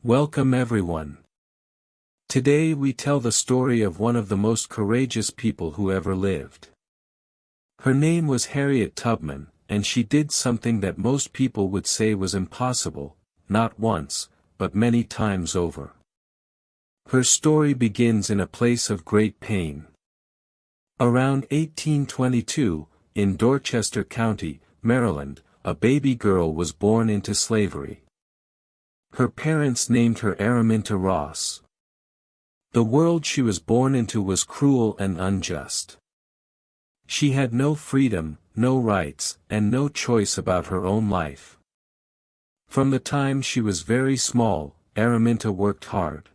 Welcome everyone. Today we tell the story of one of the most courageous people who ever lived. Her name was Harriet Tubman, and she did something that most people would say was impossible, not once, but many times over. Her story begins in a place of great pain. Around 1822, in Dorchester County, Maryland, a baby girl was born into slavery. Her parents named her Araminta Ross. The world she was born into was cruel and unjust. She had no freedom, no rights, and no choice about her own life. From the time she was very small, Araminta worked hard.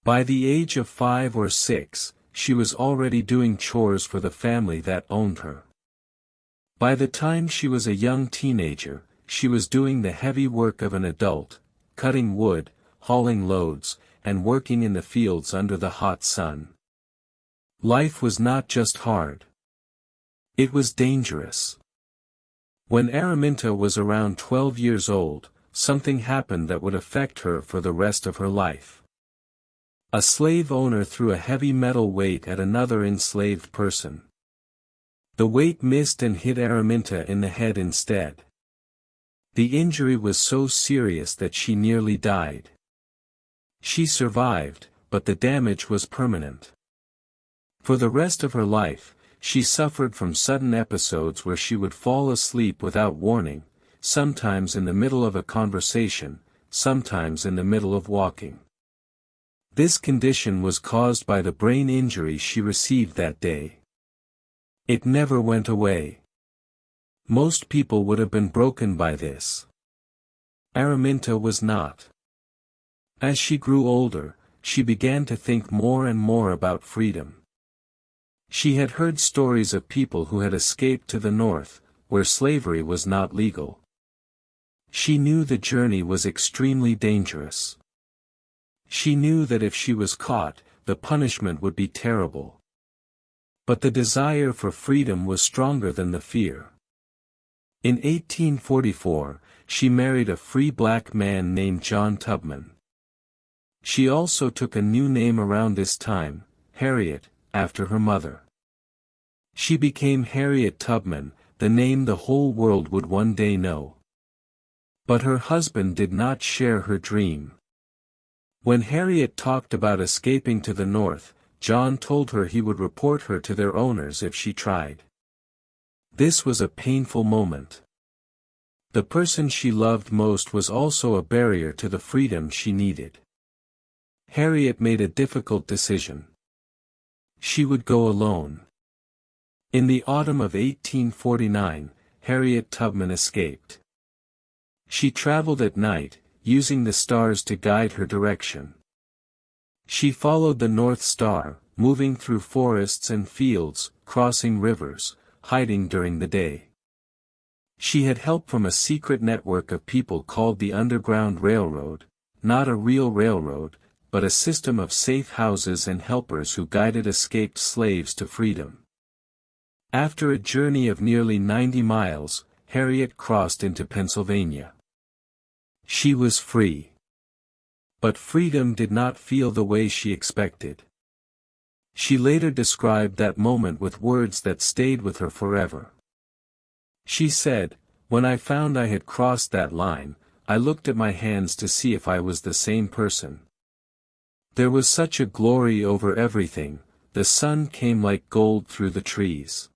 By the age of 5 or 6, she was already doing chores for the family that owned her. By the time she was a young teenager, she was doing the heavy work of an adult, cutting wood, hauling loads, and working in the fields under the hot sun. Life was not just hard. It was dangerous. When Araminta was around 12 years old, something happened that would affect her for the rest of her life. A slave owner threw a heavy metal weight at another enslaved person. The weight missed and hit Araminta in the head instead. The injury was so serious that she nearly died. She survived, but the damage was permanent. For the rest of her life, she suffered from sudden episodes where she would fall asleep without warning, sometimes in the middle of a conversation, sometimes in the middle of walking. This condition was caused by the brain injury she received that day. It never went away. Most people would have been broken by this. Araminta was not. As she grew older, she began to think more and more about freedom. She had heard stories of people who had escaped to the north, where slavery was not legal. She knew the journey was extremely dangerous. She knew that if she was caught, the punishment would be terrible. But the desire for freedom was stronger than the fear. In 1844, she married a free black man named John Tubman. She also took a new name around this time, Harriet, after her mother. She became Harriet Tubman, the name the whole world would one day know. But her husband did not share her dream. When Harriet talked about escaping to the north, John told her he would report her to their owners if she tried. This was a painful moment. The person she loved most was also a barrier to the freedom she needed. Harriet made a difficult decision. She would go alone. In the autumn of 1849, Harriet Tubman escaped. She traveled at night, using the stars to guide her direction. She followed the North Star, moving through forests and fields, crossing rivers, hiding during the day. She had help from a secret network of people called the Underground Railroad, not a real railroad, but a system of safe houses and helpers who guided escaped slaves to freedom. After a journey of nearly 90 miles, Harriet crossed into Pennsylvania. She was free. But freedom did not feel the way she expected. She later described that moment with words that stayed with her forever. She said, "When I found I had crossed that line, I looked at my hands to see if I was the same person. There was such a glory over everything, the sun came like gold through the trees."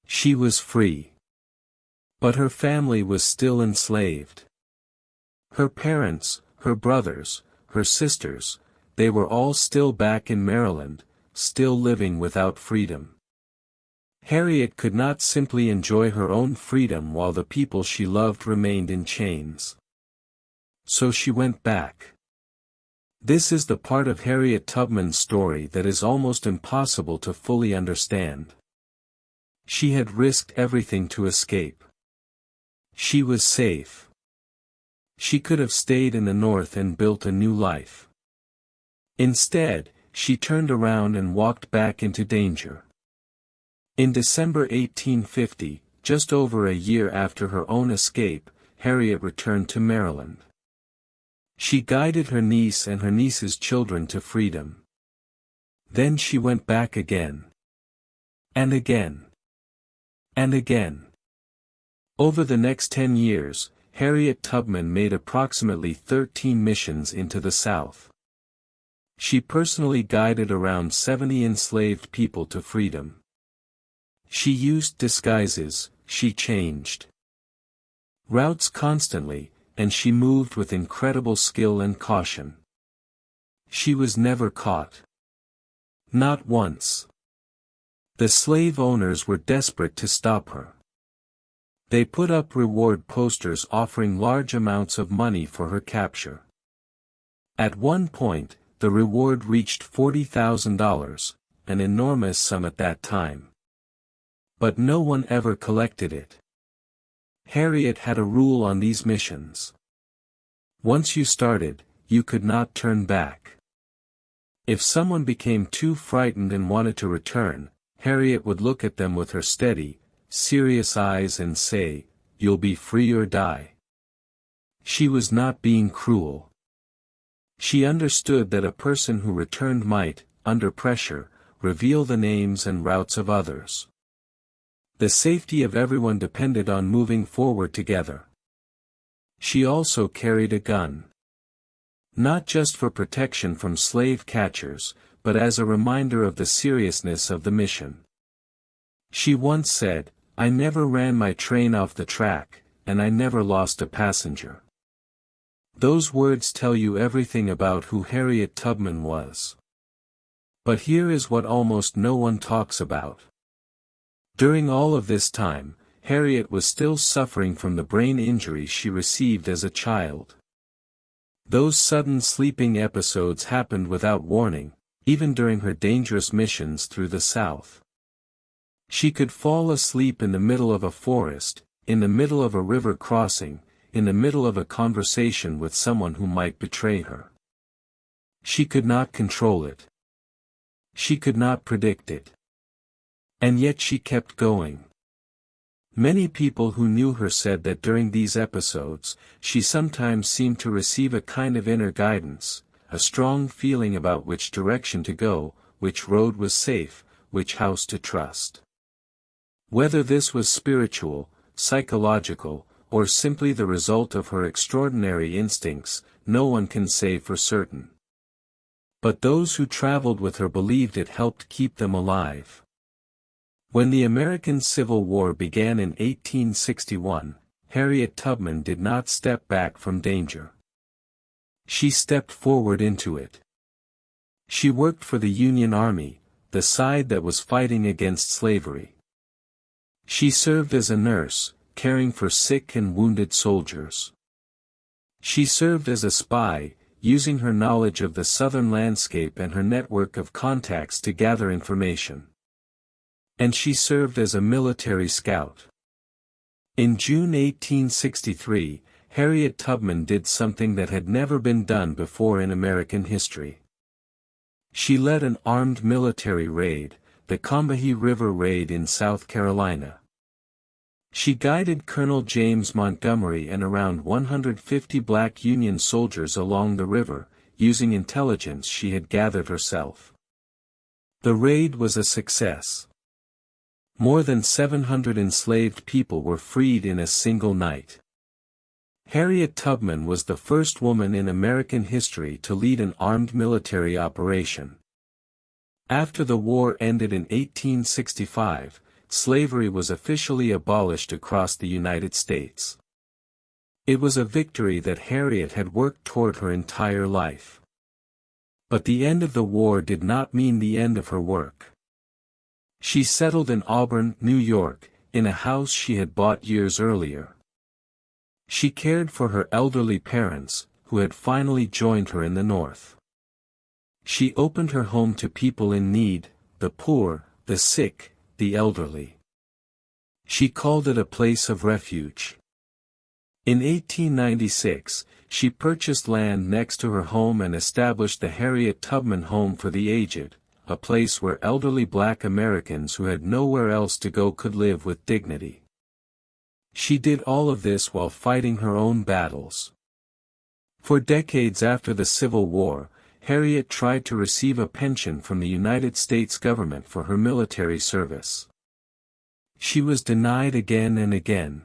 She was free. But her family was still enslaved. Her parents, her brothers, her sisters, they were all still back in Maryland, still living without freedom. Harriet could not simply enjoy her own freedom while the people she loved remained in chains. So she went back. This is the part of Harriet Tubman's story that is almost impossible to fully understand. She had risked everything to escape. She was safe. She could have stayed in the North and built a new life. Instead, she turned around and walked back into danger. In December 1850, just over a year after her own escape, Harriet returned to Maryland. She guided her niece and her niece's children to freedom. Then she went back again. And again. And again. Over the next 10 years, Harriet Tubman made approximately 13 missions into the South. She personally guided around 70 enslaved people to freedom. She used disguises, she changed routes constantly, and she moved with incredible skill and caution. She was never caught. Not once. The slave owners were desperate to stop her. They put up reward posters offering large amounts of money for her capture. At one point, the reward reached $40,000, an enormous sum at that time. But no one ever collected it. Harriet had a rule on these missions. Once you started, you could not turn back. If someone became too frightened and wanted to return, Harriet would look at them with her steady, serious eyes and say, "You'll be free or die." She was not being cruel. She understood that a person who returned might, under pressure, reveal the names and routes of others. The safety of everyone depended on moving forward together. She also carried a gun. Not just for protection from slave catchers, but as a reminder of the seriousness of the mission. She once said, "I never ran my train off the track, and I never lost a passenger." Those words tell you everything about who Harriet Tubman was. But here is what almost no one talks about. During all of this time, Harriet was still suffering from the brain injury she received as a child. Those sudden sleeping episodes happened without warning, even during her dangerous missions through the South. She could fall asleep in the middle of a forest, in the middle of a river crossing, in the middle of a conversation with someone who might betray her. She could not control it. She could not predict it. And yet she kept going. Many people who knew her said that during these episodes, she sometimes seemed to receive a kind of inner guidance, a strong feeling about which direction to go, which road was safe, which house to trust. Whether this was spiritual, psychological, or simply the result of her extraordinary instincts, no one can say for certain. But those who traveled with her believed it helped keep them alive. When the American Civil War began in 1861, Harriet Tubman did not step back from danger. She stepped forward into it. She worked for the Union Army, the side that was fighting against slavery. She served as a nurse, caring for sick and wounded soldiers. She served as a spy, using her knowledge of the Southern landscape and her network of contacts to gather information. And she served as a military scout. In June 1863, Harriet Tubman did something that had never been done before in American history. She led an armed military raid, the Combahee River Raid in South Carolina. She guided Colonel James Montgomery and around 150 black Union soldiers along the river, using intelligence she had gathered herself. The raid was a success. More than 700 enslaved people were freed in a single night. Harriet Tubman was the first woman in American history to lead an armed military operation. After the war ended in 1865, slavery was officially abolished across the United States. It was a victory that Harriet had worked toward her entire life. But the end of the war did not mean the end of her work. She settled in Auburn, New York, in a house she had bought years earlier. She cared for her elderly parents, who had finally joined her in the North. She opened her home to people in need, the poor, the sick, the elderly. She called it a place of refuge. In 1896, she purchased land next to her home and established the Harriet Tubman Home for the Aged, a place where elderly black Americans who had nowhere else to go could live with dignity. She did all of this while fighting her own battles. For decades after the Civil War, Harriet tried to receive a pension from the United States government for her military service. She was denied again and again.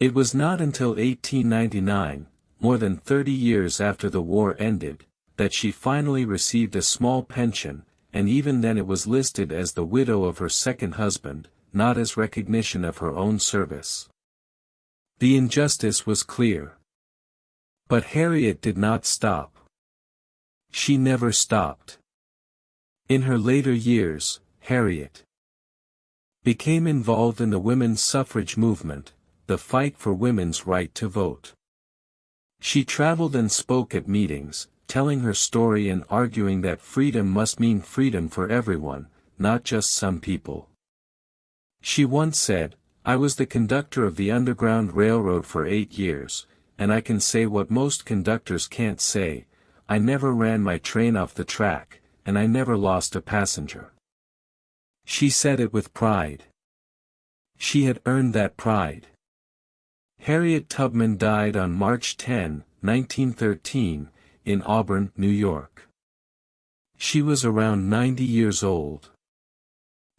It was not until 1899, more than 30 years after the war ended, that she finally received a small pension, and even then it was listed as the widow of her second husband, not as recognition of her own service. The injustice was clear. But Harriet did not stop. She never stopped. In her later years, Harriet became involved in the women's suffrage movement, the fight for women's right to vote. She traveled and spoke at meetings, telling her story and arguing that freedom must mean freedom for everyone, not just some people. She once said, "I was the conductor of the Underground Railroad for 8 years, and I can say what most conductors can't say: I never ran my train off the track, and I never lost a passenger." She said it with pride. She had earned that pride. Harriet Tubman died on March 10, 1913, in Auburn, New York. She was around 90 years old.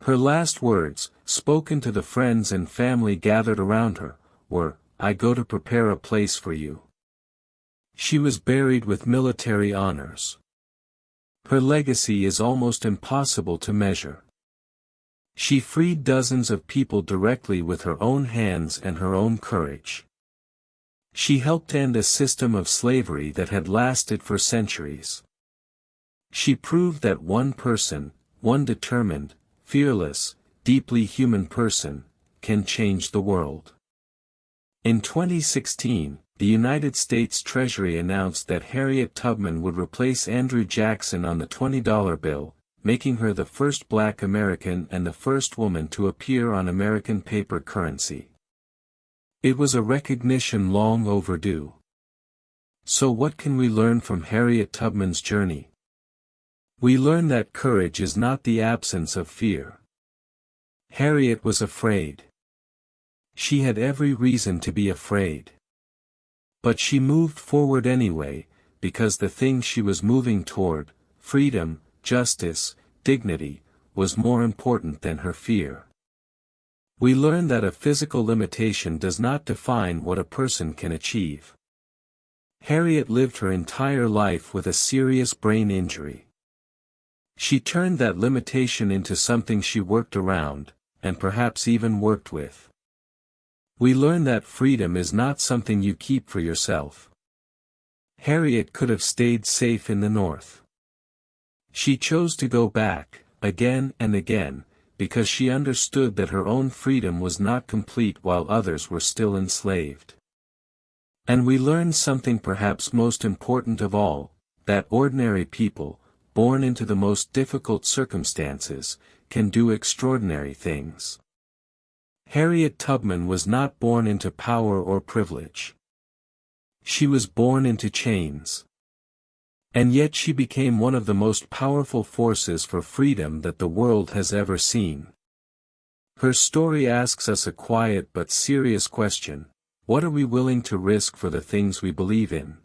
Her last words, spoken to the friends and family gathered around her, were, "I go to prepare a place for you." She was buried with military honors. Her legacy is almost impossible to measure. She freed dozens of people directly with her own hands and her own courage. She helped end a system of slavery that had lasted for centuries. She proved that one person, one determined, fearless, deeply human person, can change the world. In 2016, the United States Treasury announced that Harriet Tubman would replace Andrew Jackson on the $20 bill, making her the first Black American and the first woman to appear on American paper currency. It was a recognition long overdue. So what can we learn from Harriet Tubman's journey? We learn that courage is not the absence of fear. Harriet was afraid. She had every reason to be afraid. But she moved forward anyway, because the thing she was moving toward, freedom, justice, dignity, was more important than her fear. We learn that a physical limitation does not define what a person can achieve. Harriet lived her entire life with a serious brain injury. She turned that limitation into something she worked around, and perhaps even worked with. We learn that freedom is not something you keep for yourself. Harriet could have stayed safe in the North. She chose to go back, again and again, because she understood that her own freedom was not complete while others were still enslaved. And we learn something perhaps most important of all, that ordinary people, born into the most difficult circumstances, can do extraordinary things. Harriet Tubman was not born into power or privilege. She was born into chains. And yet she became one of the most powerful forces for freedom that the world has ever seen. Her story asks us a quiet but serious question: what are we willing to risk for the things we believe in?